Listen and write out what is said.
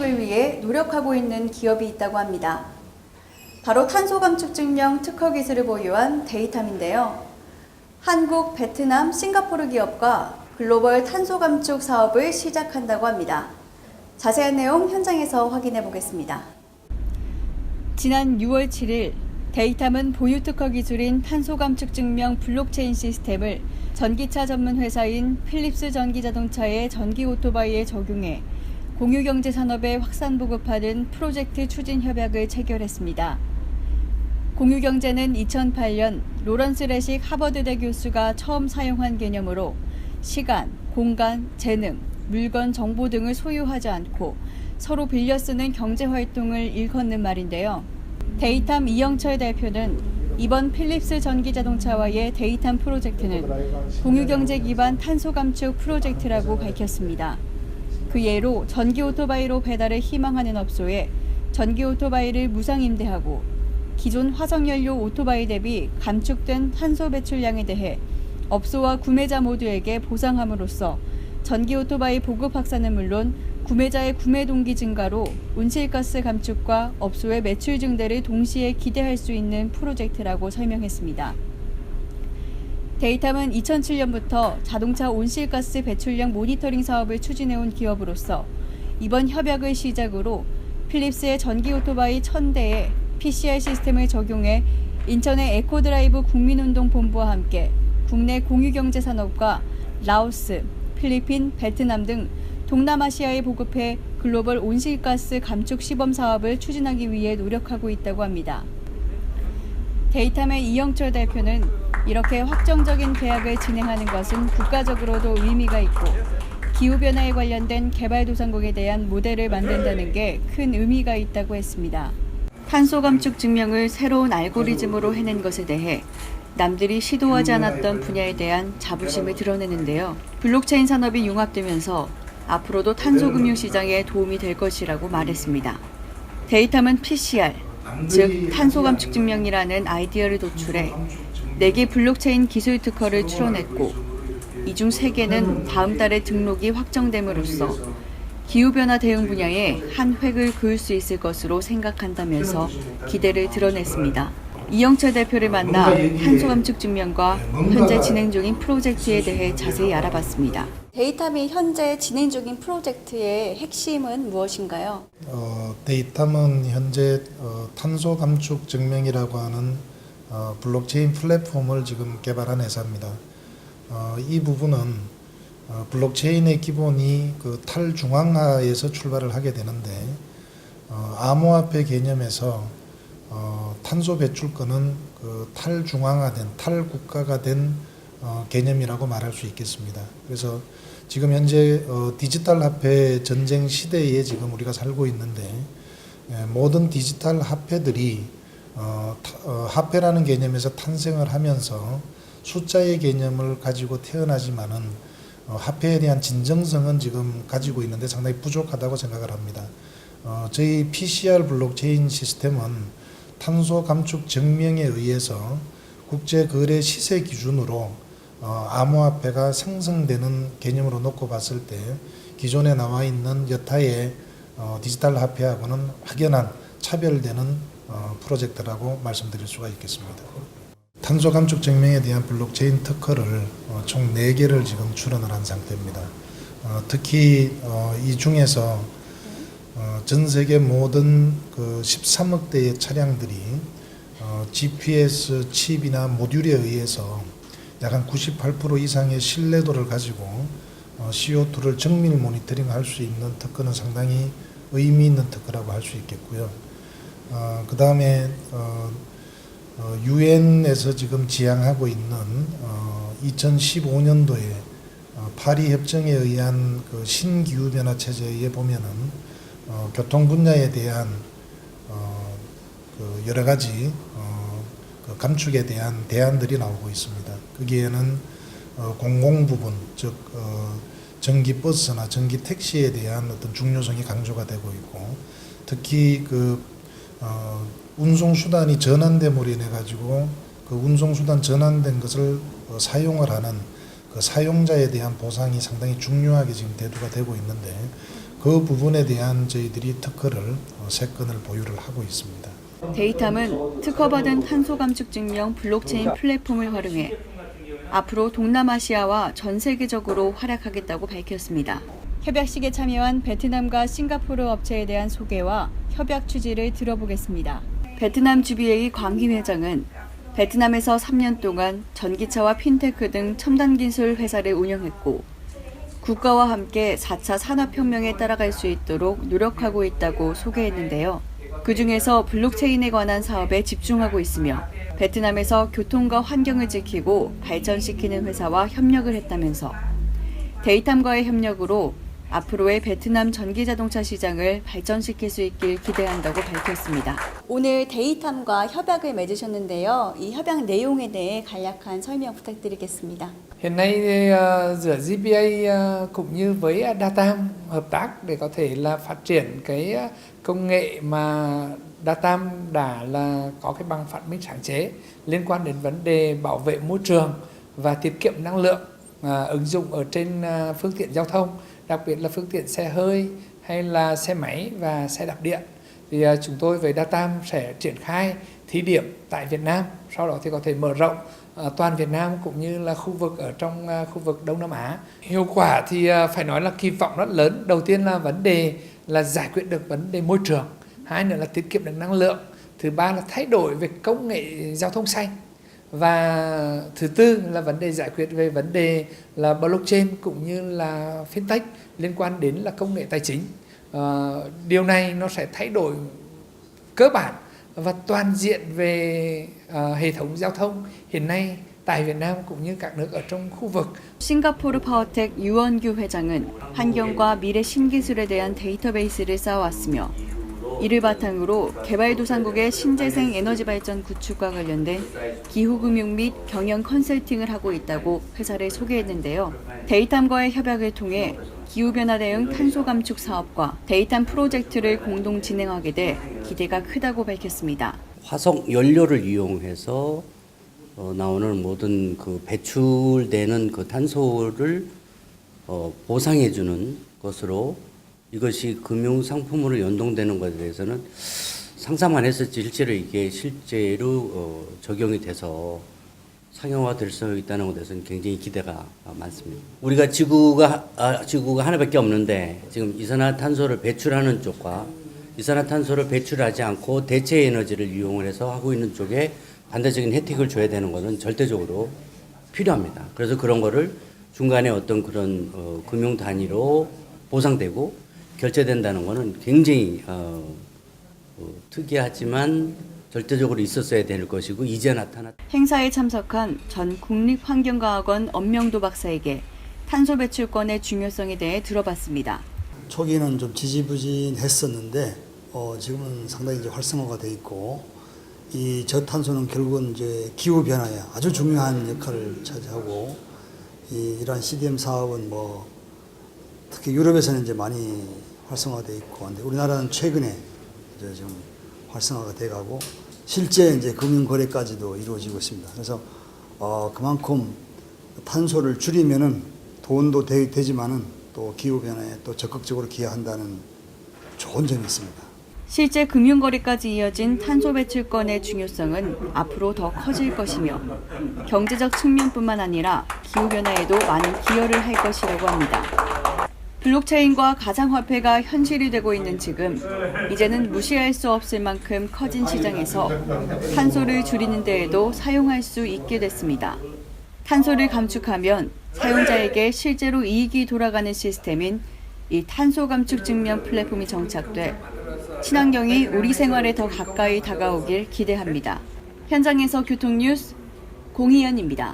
감축을 위해 노력하고 있는 기업이 있다고 합니다. 바로 탄소 감축 증명 특허 기술을 보유한 데이탐인데요. 한국, 베트남, 싱가포르 기업과 글로벌 탄소 감축 사업을 시작한다고 합니다. 자세한 내용 현장에서 확인해 보겠습니다. 지난 6월 7일 데이탐은 보유 특허 기술인 탄소 감축 증명 블록체인 시스템을 전기차 전문 회사인 필립스 전기자동차의 전기 오토바이에 적용해 공유경제 산업에 확산 보급하는 프로젝트 추진 협약을 체결했습니다. 공유경제는 2008년 로런스 레식 하버드대 교수가 처음 사용한 개념으로 시간, 공간, 재능, 물건, 정보 등을 소유하지 않고 서로 빌려 쓰는 경제활동을 일컫는 말인데요. 데이탐 이영철 대표는 이번 필립스 전기자동차와의 데이탐 프로젝트는 공유경제 기반 탄소 감축 프로젝트라고 밝혔습니다. 그 예로 전기 오토바이로 배달을 희망하는 업소에 전기 오토바이를 무상 임대하고 기존 화석연료 오토바이 대비 감축된 탄소 배출량에 대해 업소와 구매자 모두에게 보상함으로써 전기 오토바이 보급 확산은 물론 구매자의 구매 동기 증가로 온실가스 감축과 업소의 매출 증대를 동시에 기대할 수 있는 프로젝트라고 설명했습니다. 데이탐은 2007년부터 자동차 온실가스 배출량 모니터링 사업을 추진해온 기업으로서 이번 협약을 시작으로 필립스의 전기 오토바이 1000대에 PCR 시스템을 적용해 인천의 에코드라이브 국민운동본부와 함께 국내 공유경제 산업과 라오스, 필리핀, 베트남 등 동남아시아에 보급해 글로벌 온실가스 감축 시범 사업을 추진하기 위해 노력하고 있다고 합니다. 데이탐의 이영철 대표는 이렇게 확정적인 계약을 진행하는 것은 국가적으로도 의미가 있고 기후변화에 관련된 개발도상국에 대한 모델을 만든다는 게 큰 의미가 있다고 했습니다. 탄소 감축 증명을 새로운 알고리즘으로 해낸 것에 대해 남들이 시도하지 않았던 분야에 대한 자부심을 드러내는데요. 블록체인 산업이 융합되면서 앞으로도 탄소 금융 시장에 도움이 될 것이라고 말했습니다. 데이탐은 PCR, 즉 탄소 감축 증명이라는 아이디어를 도출해 4개 블록체인 기술 특허를 출원했고 이 중 3개는 다음 달에 등록이 확정됨으로써 기후변화 대응 분야에 한 획을 그을 수 있을 것으로 생각한다면서 기대를 드러냈습니다. 이영철 대표를 만나 탄소 감축 증명과 현재 진행 중인 프로젝트에 대해 자세히 알아봤습니다. 데이탐이 현재 진행 중인 프로젝트의 핵심은 무엇인가요? 데이탐은 현재 탄소 감축 증명이라고 하는 블록체인 플랫폼을 지금 개발한 회사입니다. 이 부분은 블록체인의 기본이 그 탈중앙화에서 출발을 하게 되는데 암호화폐 개념에서 탄소 배출권은 그 탈중앙화된 탈국가가 된 개념이라고 말할 수 있겠습니다. 그래서 지금 현재 디지털 화폐 전쟁 시대에 지금 우리가 살고 있는데 모든 디지털 화폐들이 화폐라는 개념에서 탄생을 하면서 숫자의 개념을 가지고 태어나지만은 화폐에 대한 진정성은 지금 가지고 있는데 상당히 부족하다고 생각을 합니다. 저희 PCR 블록체인 시스템은 탄소 감축 증명에 의해서 국제 거래 시세 기준으로 암호화폐가 생성되는 개념으로 놓고 봤을 때 기존에 나와 있는 여타의 디지털 화폐하고는 확연한 차별되는 프로젝트라고 말씀드릴 수가 있겠습니다. 탄소 감축 증명에 대한 블록체인 특허를 총 4개를 지금 출원을 한 상태입니다. 특히 이 중에서 전 세계 모든 그 13억 대의 차량들이 GPS 칩이나 모듈에 의해서 약 한 98% 이상의 신뢰도를 가지고 CO2를 정밀 모니터링 할 수 있는 특허는 상당히 의미 있는 특허라고 할 수 있겠고요. 그 다음에 유엔에서 지금 지향하고 있는 2015년도에 파리 협정에 의한 그 신기후변화 체제에 보면은 교통 분야에 대한 그 여러 가지 그 감축에 대한 대안들이 나오고 있습니다. 거기에는 공공 부분, 즉 전기 버스나 전기 택시에 대한 어떤 중요성이 강조가 되고 있고, 특히 그 운송 수단이 전환됨으로 인해 가지고 그 운송 수단 전환된 것을 사용을 하는 그 사용자에 대한 보상이 상당히 중요하게 지금 대두가 되고 있는데, 그 부분에 대한 저희들이 특허를 3건을 보유를 하고 있습니다. 데이탐은 특허받은 탄소 감축 증명 블록체인 플랫폼을 활용해 앞으로 동남아시아와 전 세계적으로 활약하겠다고 밝혔습니다. 협약식에 참여한 베트남과 싱가포르 업체에 대한 소개와 협약 취지를 들어보겠습니다. 베트남 GBA 광김 회장은 베트남에서 3년 동안 전기차와 핀테크 등 첨단 기술 회사를 운영했고 국가와 함께 4차 산업혁명에 따라갈 수 있도록 노력하고 있다고 소개했는데요. 그중에서 블록체인에 관한 사업에 집중하고 있으며 베트남에서 교통과 환경을 지키고 발전시키는 회사와 협력을 했다면서 데이탐과의 협력으로 앞으로의 베트남 전기자동차 시장을 발전시킬 수 있길 기대한다고 밝혔습니다. 오늘 데이탐과 협약을 맺으셨는데요. 이 협약 내용에 대해 간략한 설명 부탁드리겠습니다. Hiện nay thì, giữa GPA cũng như với Datam hợp tác để có thể là phát triển cái công nghệ mà Datam đã là có cái bằng phát minh sáng chế liên quan đến vấn đề bảo vệ môi trường và tiết kiệm năng lượng ứng dụng ở trên phương tiện giao thông, đặc biệt là phương tiện xe hơi hay là xe máy và xe đạp điện. Thì chúng tôi với Datam sẽ triển khai thí điểm tại Việt Nam, sau đó thì có thể mở rộng toàn Việt Nam cũng như là khu vực ở trong khu vực Đông Nam Á. Hiệu quả thì phải nói là kỳ vọng rất lớn. Đầu tiên là vấn đề là giải quyết được vấn đề môi trường, hai nữa là tiết kiệm được năng lượng, thứ ba là thay đổi về công nghệ giao thông xanh, và thứ tư là vấn đề giải quyết về vấn đề là blockchain cũng như là fintech liên quan đến là công nghệ tài chính. Điều này nó sẽ thay đổi cơ bản và toàn diện về hệ thống giao thông hiện nay tại Việt Nam cũng như các nước ở trong khu vực. 싱가포르 파워텍 유원규 회장은 환경과 미래 신기술에 대한 데이터베이스를 쌓아왔으며 이를 바탕으로 개발도상국의 신재생 에너지 발전 구축과 관련된 기후금융 및 경영 컨설팅을 하고 있다고 회사를 소개했는데요. 데이탐과의 협약을 통해 기후변화 대응 탄소 감축 사업과 데이탐 프로젝트를 공동 진행하게 돼 기대가 크다고 밝혔습니다. 화석 연료를 이용해서 나오는 모든 그 배출되는 그 탄소를 보상해주는 것으로 이것이 금융 상품으로 연동되는 것에 대해서는 상상만 했었지 실제로 적용이 돼서 상용화될 수 있다는 것에 대해서는 굉장히 기대가 많습니다. 우리가 지구가 하나밖에 없는데 지금 이산화탄소를 배출하는 쪽과 이산화탄소를 배출하지 않고 대체 에너지를 이용을 해서 하고 있는 쪽에 반대적인 혜택을 줘야 되는 것은 절대적으로 필요합니다. 그래서 그런 거를 중간에 어떤 그런 금융 단위로 보상되고 결제된다는 것은 굉장히 특이하지만 절대적으로 있었어야 될 것이고 이제 나타났다. 행사에 참석한 전 국립환경과학원 엄명도 박사에게 탄소 배출권의 중요성에 대해 들어봤습니다. 초기는 좀 지지부진했었는데 지금은 상당히 이제 활성화가 돼 있고 이 저탄소는 결국은 이제 기후 변화에 아주 중요한 역할을 차지하고 이러한 CDM 사업은 뭐 특히 유럽에서는 이제 많이 활성화돼 있고 근데 우리나라는 최근에 이제 좀 활성화가 돼가고 실제 이제 금융 거래까지도 이루어지고 있습니다. 그래서 그만큼 탄소를 줄이면은 돈도 되지만은 또 기후 변화에 또 적극적으로 기여한다는 좋은 점이 있습니다. 실제 금융거래까지 이어진 탄소 배출권의 중요성은 앞으로 더 커질 것이며 경제적 측면뿐만 아니라 기후변화에도 많은 기여를 할 것이라고 합니다. 블록체인과 가상화폐가 현실이 되고 있는 지금 이제는 무시할 수 없을 만큼 커진 시장에서 탄소를 줄이는 데에도 사용할 수 있게 됐습니다. 탄소를 감축하면 사용자에게 실제로 이익이 돌아가는 시스템인 이 탄소 감축 증명 플랫폼이 정착돼 친환경이 우리 생활에 더 가까이 다가오길 기대합니다. 현장에서 교통뉴스 공희연입니다.